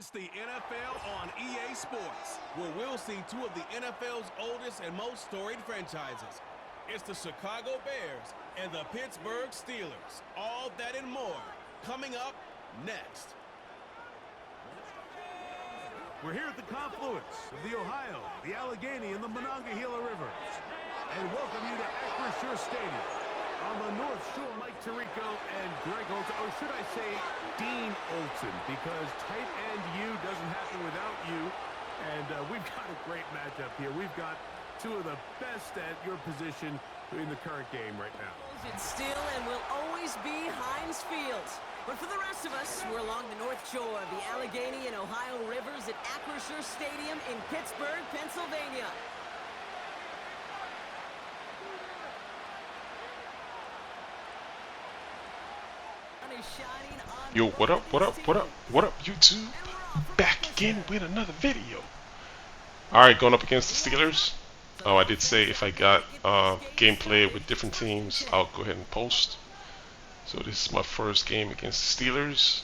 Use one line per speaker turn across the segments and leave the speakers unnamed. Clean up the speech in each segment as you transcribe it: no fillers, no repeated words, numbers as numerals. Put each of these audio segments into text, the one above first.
It's the NFL on EA Sports, where we'll see two of the NFL's oldest and most storied franchises. It's the Chicago Bears and the Pittsburgh Steelers. All that and more coming up next.
We're here at the confluence of the Ohio, the Allegheny, and the Monongahela Rivers, and welcome you to Acrisure Stadium on the North Shore. Mike Tirico and Greg Olson, or should I say Dean Olson, because tight end U doesn't happen without you. And we've got a great matchup here. We've got two of the best at your position in the current game right now.
It's still and will always be Heinz Field. But for the rest of us, we're along the North Shore of the Allegheny and Ohio Rivers at Acrisure Stadium in Pittsburgh, Pennsylvania.
Yo, what up, what up, what up, what up, YouTube? Back again with another video. Alright, going up against the Steelers. Oh, I did say if I got gameplay with different teams, I'll go ahead and post. So this is my first game against the Steelers,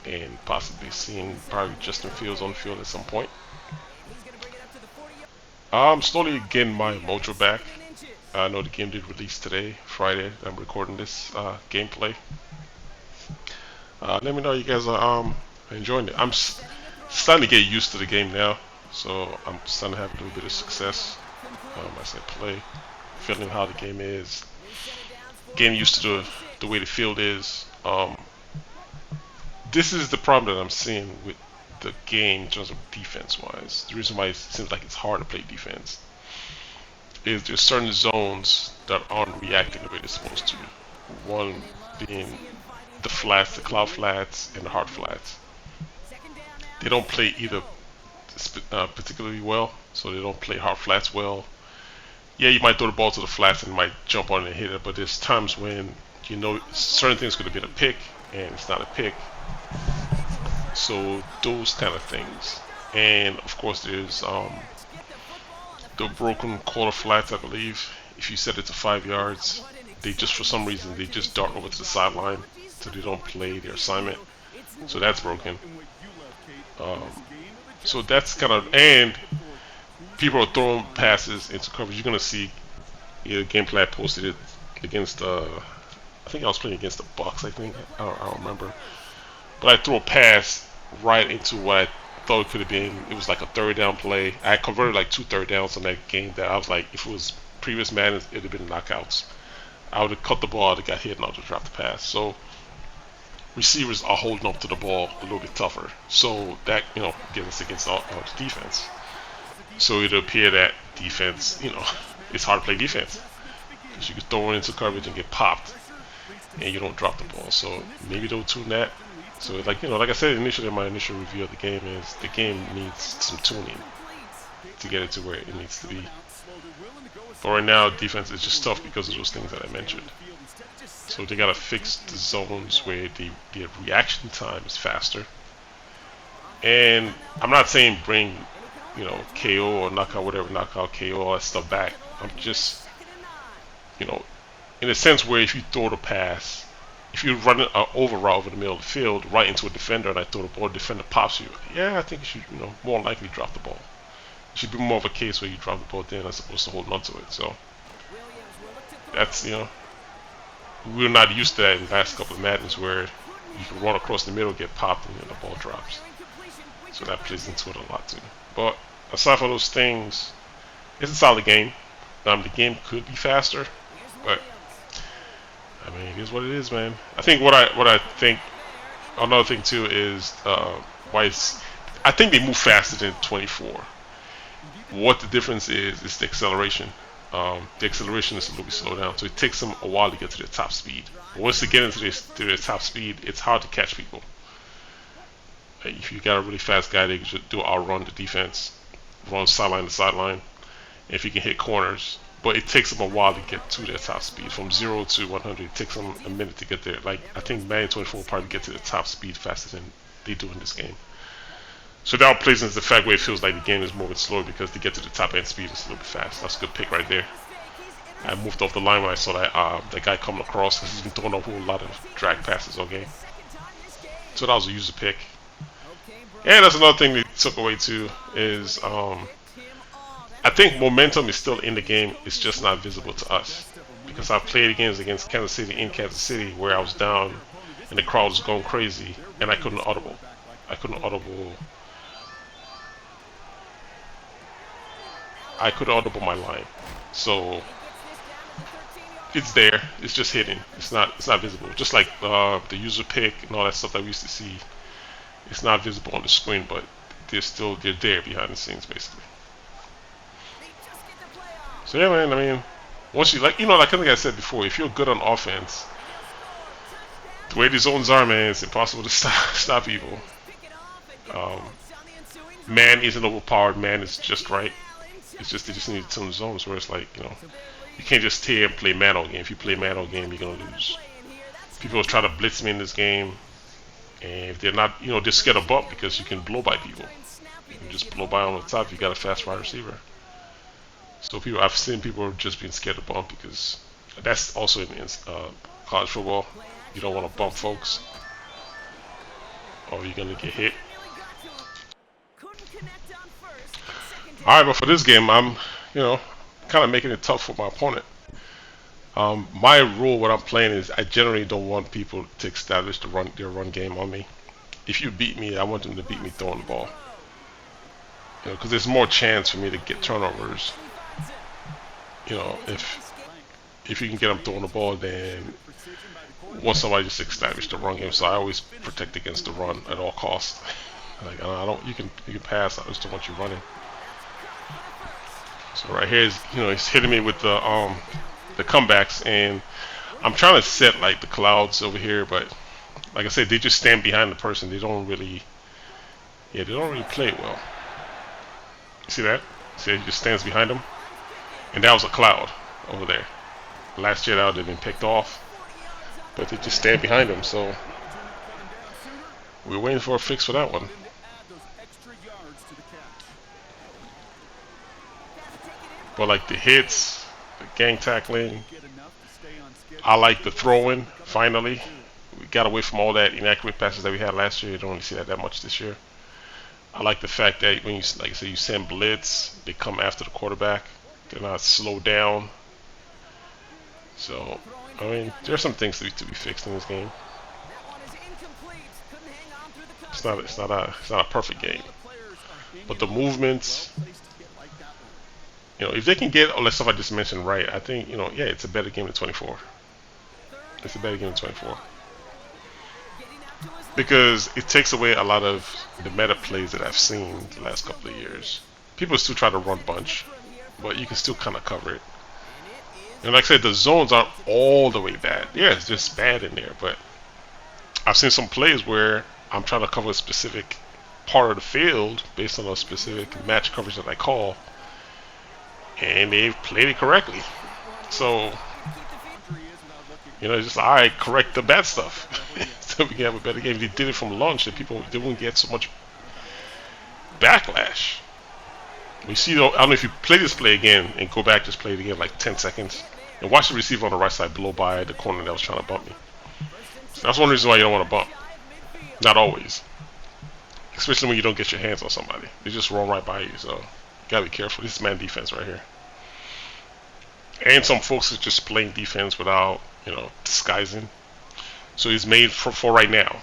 and possibly seeing probably Justin Fields on the field at some point. I'm slowly getting my mojo back. I know the game did release today, Friday. I'm recording this gameplay. Let me know you guys are enjoying it. I'm starting to get used to the game now, so I'm starting to have a little bit of success as I play, feeling how the game is, getting used to the way the field is. This is the problem that I'm seeing with the game in terms of defense-wise. The reason why it seems like it's hard to play defense is there's certain zones that aren't reacting the way they're supposed to. One being the flats, the cloud flats, and the hard flats. They don't play either particularly well, so they don't play hard flats well. Yeah, you might throw the ball to the flats and it might jump on it and hit it, but there's times when you know certain things could have been a pick and it's not a pick. So those kind of things. And of course there's the broken quarter flats, I believe. If you set it to 5 yards, they just, for some reason, they just dart over to the sideline, so they don't play their assignment. So that's broken. So that's kind of, and people are throwing passes into coverage. You're gonna see gameplay I posted it against I think I was playing against the Bucks. I don't remember, but I threw a pass right into what I thought it could have been. It was like a third down play. I converted like 2 third downs on that game that I was like, if it was previous Madden, it would have been knockouts. I would have cut the ball, that got hit, and I would have dropped the pass. So receivers are holding up to the ball a little bit tougher. So that, gets us against the defense. So it would appear that defense, it's hard to play defense, because you can throw it into coverage and get popped, and you don't drop the ball. So maybe they'll tune that. So like I said initially in my initial review of the game, is the game needs some tuning to get it to where it needs to be. But right now defense is just tough because of those things that I mentioned. So they gotta fix the zones where the reaction time is faster. And I'm not saying bring KO or knockout KO, all that stuff back. I'm just in a sense where if you throw the pass, if you run an over route over the middle of the field right into a defender and I throw the ball, the defender pops you, yeah, I think you should more likely drop the ball. It should be more of a case where you drop the ball then as opposed to holding on to it. So that's we're not used to that in the last couple of Maddens, where you can run across the middle, get popped, and then the ball drops. So that plays into it a lot too. But aside from those things, it's a solid game. The game could be faster, but I mean, it is what it is, man. I think what I think another thing too is why I think they move faster than 24. What the difference is the acceleration. The acceleration is a little bit slowed down, so it takes them a while to get to their top speed. But once they get into their top speed, it's hard to catch people. If you got a really fast guy, they can just outrun the defense, run sideline to sideline, if you can hit corners. But it takes them a while to get to their top speed. From 0 to 100, it takes them a minute to get there. Like, I think Madden 24 will probably get to the top speed faster than they do in this game. So that plays into the fact where it feels like the game is moving slower, because to get to the top end speed is a little bit fast. That's a good pick right there. I moved off the line when I saw that guy coming across, because he's been throwing a whole lot of drag passes all game. So that was a user pick. And that's another thing they took away too is I think momentum is still in the game. It's just not visible to us because I've played games against Kansas City in Kansas City where I was down and the crowd was going crazy and I couldn't audible. I couldn't audible. I could audible my line. So it's there. It's just hidden. It's not visible. Just like the user pick and all that stuff that we used to see. It's not visible on the screen, but they're there behind the scenes basically. So yeah, man. I mean, once you like I think I said before, if you're good on offense, the way the zones are, man, it's impossible to stop people. Man isn't overpowered. Man is just right. It's just they just need some zones where it's like you can't just tear and play man all game. If you play man all game, you're gonna lose. People try to blitz me in this game, and if they're not, they're scared of bump because you can blow by people. You can just blow by on the top if you got a fast wide receiver. So I've seen people just being scared of bump because that's also in college football. You don't want to bump folks, or you're gonna get hit. All right, but for this game, I'm, kind of making it tough for my opponent. My rule, what I'm playing is, I generally don't want people to establish their run game on me. If you beat me, I want them to beat me throwing the ball. Because there's more chance for me to get turnovers. If you can get them throwing the ball, then once somebody just established the run game, so I always protect against the run at all costs. Like I don't, you can pass. I just don't want you running. So right here is, he's hitting me with the comebacks, and I'm trying to set like the clouds over here, but like I said, they just stand behind the person. They don't really play it well. You see that? See, he just stands behind them, and that was a cloud over there. Last year that would have been picked off, but they just stand behind him. So we're waiting for a fix for that one. But like the hits, the gang tackling, I like the throwing. Finally, we got away from all that inaccurate passes that we had last year. You don't really see that much this year. I like the fact that when you, like I say, you send blitz, they come after the quarterback. They're not slowed down. So, I mean, there are some things to be fixed in this game. It's not a perfect game, but the movements, if they can get all that stuff I just mentioned right, I think yeah, it's a better game than 24. It's a better game than 24 because it takes away a lot of the meta plays that I've seen the last couple of years. People still try to run bunch, but you can still kind of cover it. And like I said, the zones aren't all the way bad. Yeah, it's just bad in there, but I've seen some plays where I'm trying to cover a specific part of the field based on a specific match coverage that I call, and they've played it correctly. So, it's just I correct the bad stuff so we can have a better game. If they did it from launch, and they wouldn't get so much backlash. We see, I don't know if you play this play again and go back, just play it again like 10 seconds, and watch the receiver on the right side blow by the corner that was trying to bump me. So that's one reason why you don't want to bump. Not always. Especially when you don't get your hands on somebody. They just roll right by you, so you gotta be careful. This is man defense right here. And some folks are just playing defense without, disguising. So he's made for right now.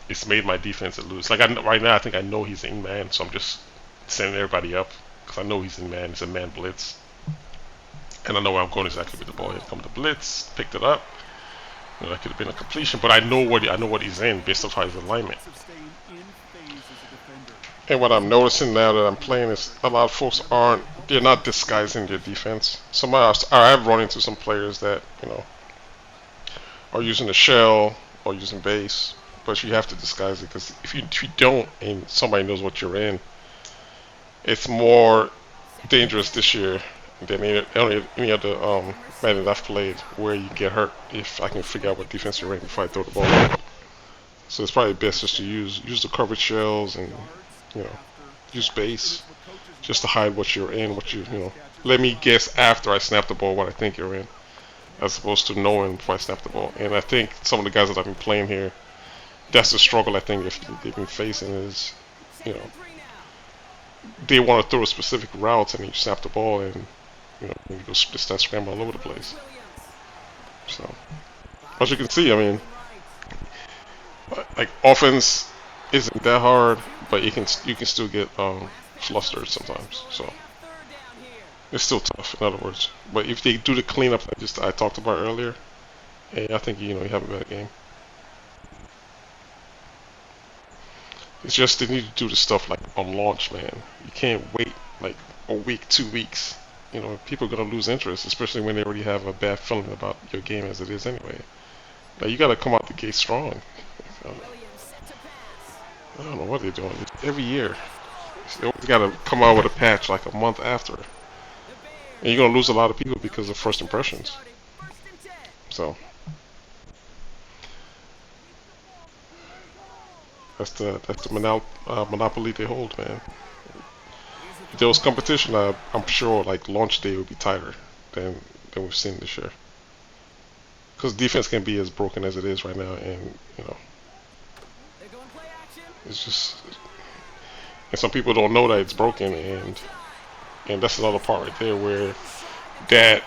It's made my defense lose. Like right now, I think I know he's in man, so I'm just sending everybody up because I know he's in man. It's a man blitz, and I know where I'm going exactly with the ball. Here come the blitz, picked it up. That could have been a completion, but I know what he's in based off his alignment. And what I'm noticing now that I'm playing is a lot of folks they're not disguising their defense. I have run into some players that are using a shell or using base, but you have to disguise it because if you don't and somebody knows what you're in, it's more dangerous this year than any other Madden I've played where you get hurt if I can figure out what defense you're in before I throw the ball out. So it's probably best just to use the coverage shells and use base just to hide what you're in, let me guess after I snap the ball what I think you're in, as opposed to knowing before I snap the ball. And I think some of the guys that I've been playing here, that's the struggle I think if they've been facing is you know, they want to throw a specific route and you snap the ball and you know you go just start scrambling all over the place. So as you can see, I mean, like offense isn't that hard, but you can still get flustered sometimes. So it's still tough, in other words. But if they do the cleanup that I talked about earlier, hey, I think you have a better game. It's just they need to do the stuff like on launch, man. You can't wait like a week, 2 weeks. You know, people are gonna lose interest, especially when they already have a bad feeling about your game as it is anyway. Like you gotta come out the gate strong. I don't know what they're doing. Every year, they always gotta come out with a patch like a month after, and you're gonna lose a lot of people because of first impressions. So that's the monopoly they hold, man. If there was competition, I'm sure like launch day would be tighter than we've seen this year. Because defense can be as broken as it is right now, and you know, it's just, and some people don't know that it's broken, and that's another part right there where that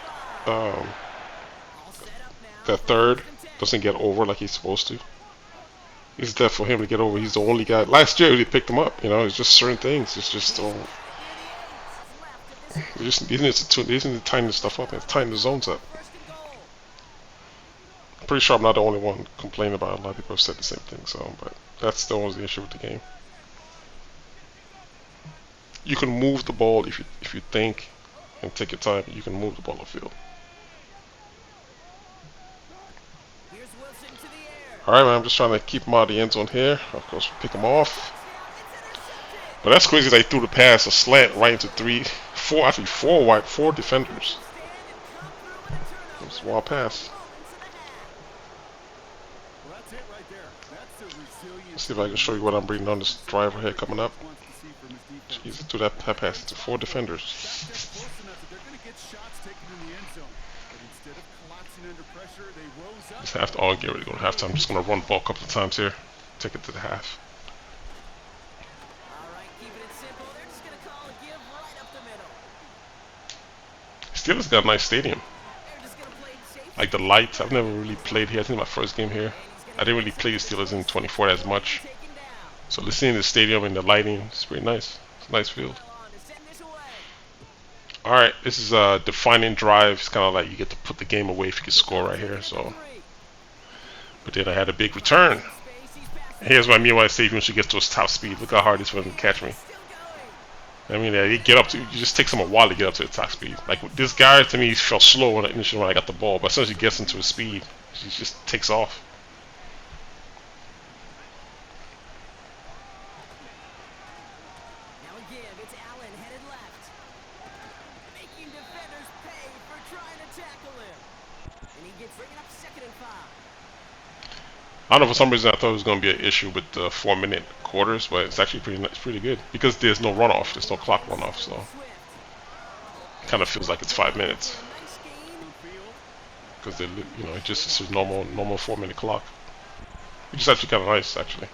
that third doesn't get over like he's supposed to. It's there for him to get over. He's the only guy. Last year he picked him up. You know, it's just certain things. It's just he needs to tighten the stuff up and tighten the zones up. I'm pretty sure I'm not the only one complaining about it. A lot of people have said the same thing. So, but that's the only issue with the game. You can move the ball if you think and take your time. You can move the ball upfield. Alright, man, I'm just trying to keep him out of the end zone here. Of course, pick him off. But that's crazy that he threw the pass, a slant right into four defenders. It's a wild pass. Let's see if I can show you what I'm bringing on this driver here coming up. Jeez, threw that pass into 4 defenders. Just have to get ready to go to halftime. I'm just going to run the ball a couple of times here. Take it to the half. Steelers got a nice stadium. Like the lights, I've never really played here. I think my first game here. I didn't really play the Steelers in 24 as much. So listening to the stadium and the lighting, it's pretty nice. It's a nice field. Alright, this is a defining drive. It's kind of like you get to put the game away if you can score right here. So, but then I had a big return. Here's what I mean when I say when she gets to his top speed. Look how hard it's for him to catch me. I mean, you get up to, you just takes him a while to get up to the top speed. Like this guy, to me, he felt slow initially when I got the ball, but as soon as he gets into his speed, he just takes off. I don't know, for some reason I thought it was going to be an issue with the 4-minute quarters, but it's actually pretty good because there's no runoff, there's no clock runoff, so it kind of feels like it's 5 minutes because it just is a normal 4-minute clock, which is actually kind of nice actually.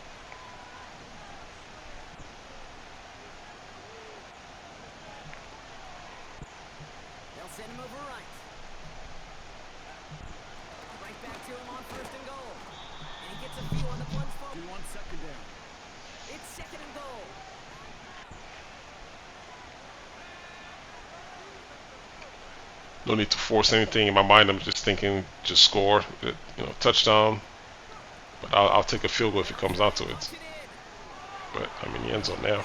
No need to force anything in my mind. I'm just thinking, just score, touchdown. But I'll take a field goal if it comes out to it. But I'm in the end zone now.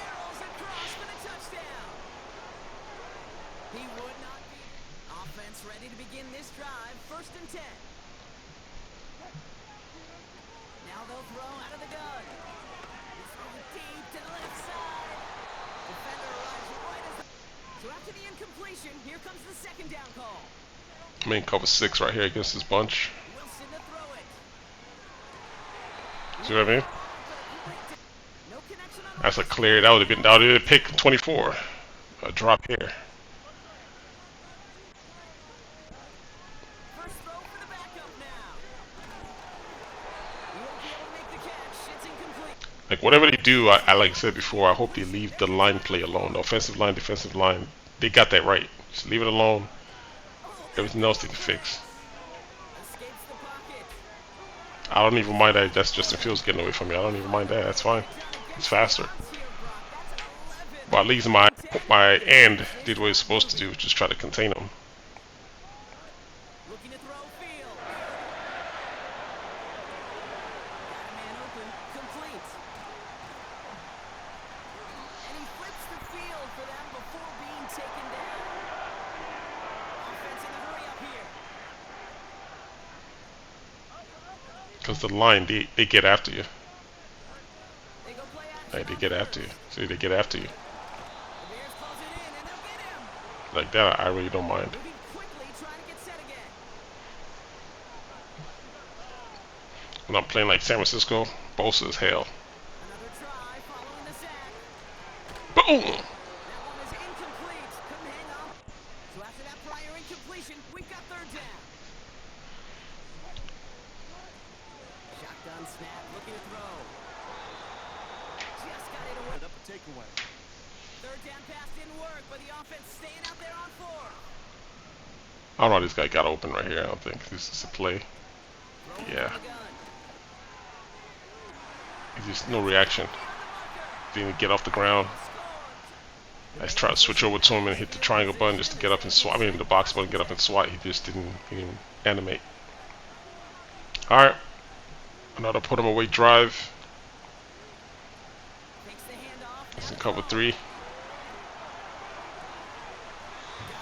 Here comes the second down call.
I'm in cover 6 right here against this bunch. See what I mean? That's a clear. That would have been pick 24. A drop here. Like whatever they do, I like I said before, I hope they leave the line play alone. The offensive line, defensive line, they got that right. Just leave it alone. Everything else they can fix.
Escapes the pocket.
I don't even mind that that's Justin Fields getting away from me. I don't even mind that. That's fine. It's faster.
Here, Brock. That's 11.
But at least my end did what it's supposed to do, just try to contain him.
Looking to throw field. Got a man open. Complete. And he flips the field for them before being taken down. Offense in a hurry up here.
Because the line, they get after you.
They go play action.
Like, they get after you. See, they get after you.
The Bears close it in, and they'll get him.
Like that, I really don't mind.
Moving quickly, trying to get set again.
When I'm playing like San Francisco, Bosa is hell.
Another try following the sack.
Boom!
That one is incomplete. Couldn't hang on. So after that prior incompletion, we've got third down. Shotgun snap, looking to throw. Just got it away.
Up a takeaway.
Third down pass didn't work, but the offense staying out there on fourth.
I don't know how this guy got open right here. I don't think this is a play.
Throwing
Yeah.
from the gun.
He's just no reaction. Didn't even get off the ground. I just tried to switch over to him and hit the triangle button just to get up and swat. I mean the box button, get up and swat. He just didn't animate. Alright. Another put him away drive.
Takes the handoff.
It's in cover 3.
Got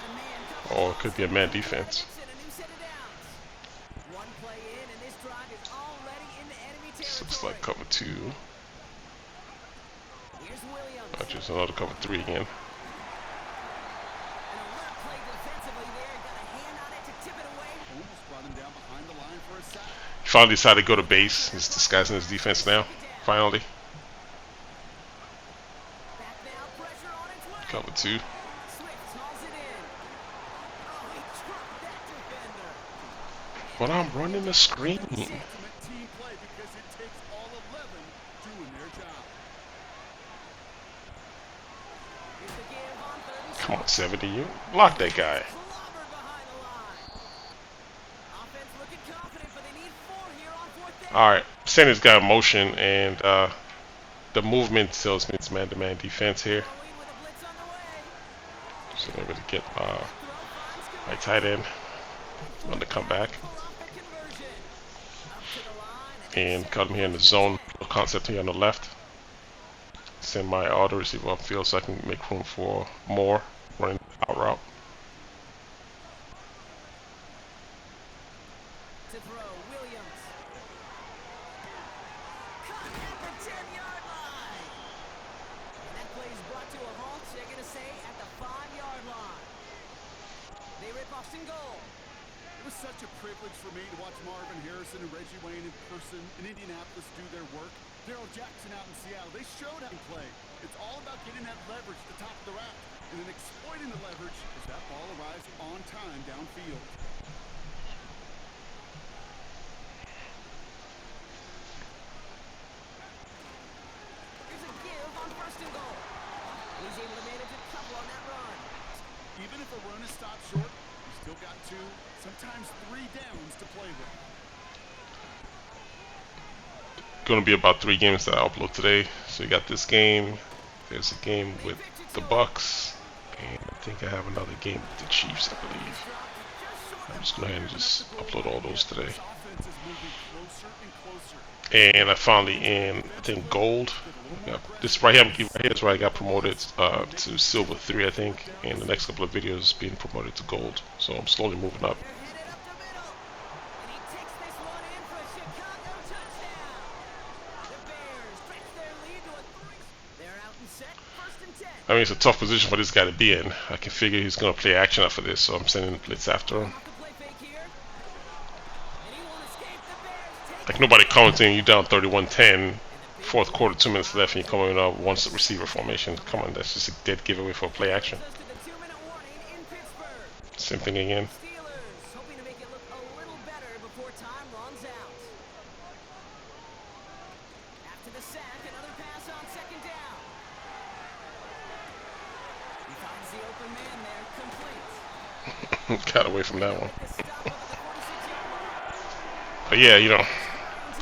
a man covered.
Or it could be a man defense.
And a new set of downs. One play in, and this drive is already into enemy
This
territory.
looks like cover 2.
Here's Williams.
Just another cover 3 again.
An alert play defensively there. Got a hand on it to tip it away.
Almost brought him down behind the line for a sack.
He finally decided to go to base. He's disguising his defense now. Finally.
Back now, pressure on its way.
Cover 2.
Swift hauls it in. Oh, he dropped that defender.
But I'm running the screen.
Ultimate team play because it takes all 11 doing their job.
Here's the give on third and
Come on, 70. You block that guy.
clobbered behind the line. Offense looking confident, but they need 4 here on fourth down.
Alright, send this guy in motion, and the movement tells me it's man-to-man defense here.
Throwing with a blitz on the way.
So I'm able to get
Throw finds
my tight end on the comeback.
pull off the conversion. Up to the line
And cut him here in the zone concept here on the left. Send my auto receiver upfield so I can make room for more running out route.
to throw. Williams. Caught at the 10-yard line. And that play is brought to a halt. They're going to say at the 5-yard line. They rip off some goal.
It was such a privilege for me to watch Marvin Harrison and Reggie Wayne in person in Indianapolis do their work. Daryl Jackson out in Seattle, they showed how to play. It's all about getting that leverage to the top of the route and then exploiting the leverage as that ball arrives on time downfield.
Here's a give on first and goal. He's able to manage a couple on that run.
Even if a run is stopped short, you still got 2, sometimes 3 downs to play with.
Going to be about 3 games that I upload today. So you got this game. There's a game with the Bucks, and I think I have another game with the Chiefs, I believe. I'm just going to go ahead and just upload all those today.
This offense is moving closer and closer.
And I finally in, I think, gold. Yeah, this right here is where I got promoted to silver 3, I think. And the next couple of videos being promoted to gold. So I'm slowly moving up.
They're headed up the middle. And he takes this one in for a Chicago touchdown. The Bears stretch their lead to a 3. They're out and set. First and 10.
I mean, it's a tough position for this guy to be in. I can figure he's going to play action after this, so I'm sending blitz after him.
Off the play fake here. And he won't escape. The Bears take
Like, nobody commenting you down 31-10, fourth quarter, 2 minutes left, and you're coming up once receiver formation. Come on, that's just a dead giveaway for play action.
us to the 2-minute warning in Pittsburgh.
Same thing again.
Steelers hoping to make it look a little better before time runs out. After the sack, another
Got away from that one. But yeah, you know,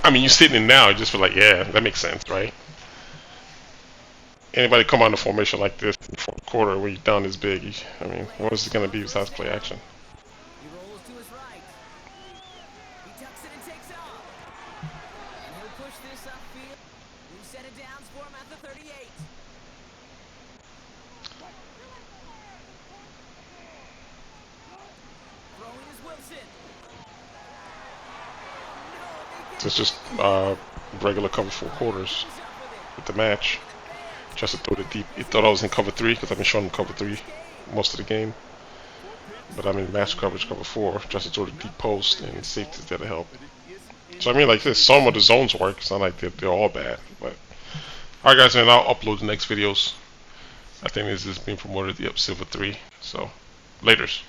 I mean, you're sitting in now, you just feel like, yeah, that makes sense, right? Anybody come on a formation like this in the fourth quarter where you're down this big, I mean, what is it going to be besides play action?
He rolls to his right. He tucks it and takes off. And he'll push this upfield. We've set it down for him at the 38. Throwing is Wilson.
So it's just regular cover 4 quarters with the match. Just to throw it deep. He thought I was in cover 3 because I've been showing him cover 3 most of the game. But I'm in match coverage cover 4 just to throw the deep post and safety's there to help. So I mean, like this, some of the zones work. It's not like they're all bad. But alright guys, man, I'll upload the next videos. I think this is being promoted the Silver 3. So laters.